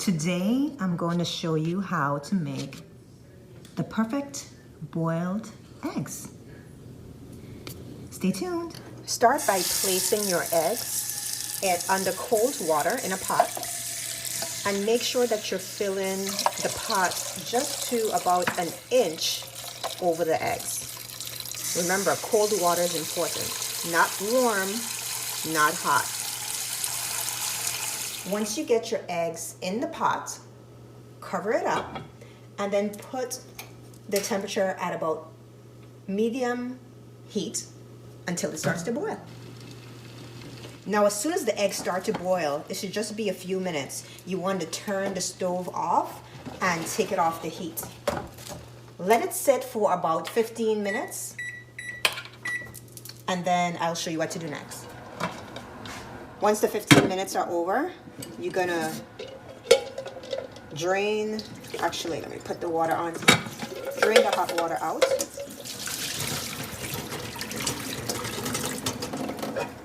Today, I'm going to show you how to make the perfect boiled eggs. Stay tuned. Start by placing your eggs under cold water in a pot, and make sure that you're filling the pot just to about an inch over the eggs. Remember, cold water is important, not warm, not hot. Once you get your eggs in the pot, cover it up and then put the temperature at about medium heat until it starts to boil. Now, as soon as the eggs start to boil, it should just be a few minutes. You want to turn the stove off and take it off the heat. Let it sit for about 15 minutes, and then I'll show you what to do next. Once the 15 minutes are over, you're gonna drain, actually, let me put the water on. Drain the hot water out.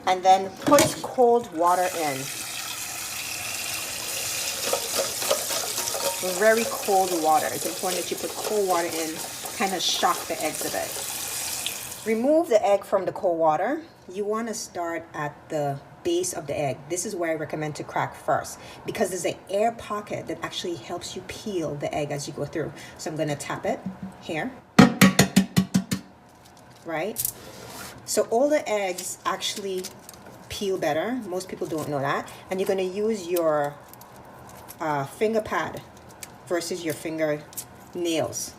And then put cold water in. Very cold water. It's important that you put cold water in, kind of shock the eggs a bit. Remove the egg from the cold water. You want to start at the base of the egg. This is where I recommend to crack first, because there's an air pocket that actually helps you peel the egg as you go through. So I'm going to tap it here. Right? So all the eggs actually peel better. Most people don't know that. And you're going to use your finger pad versus your finger nails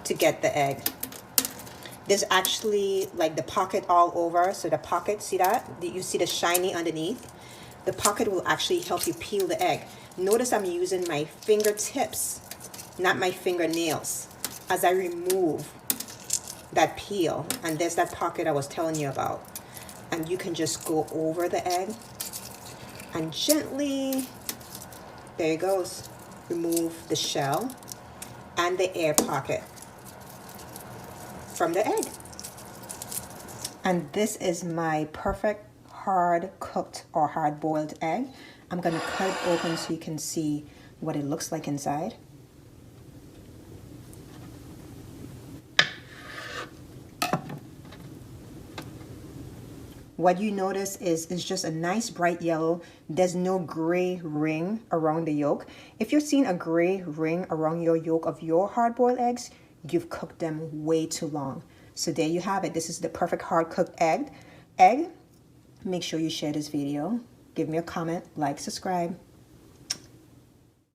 to get the egg. There's actually like the pocket all over. So the pocket, see that? You see the shiny underneath? The pocket will actually help you peel the egg. Notice I'm using my fingertips, not my fingernails, as I remove that peel. And there's that pocket I was telling you about. And you can just go over the egg and gently, there it goes, remove the shell and the air pocket from the egg. And this is my perfect hard cooked or hard boiled egg. I'm gonna cut it open so you can see what it looks like inside. What you notice is it's just a nice bright yellow. There's no gray ring around the yolk. If you're seeing a gray ring around your yolk of your hard-boiled eggs, you've cooked them way too long. So there you have it. This is the perfect hard-cooked egg. Make sure you share this video. Give me a comment, like, subscribe.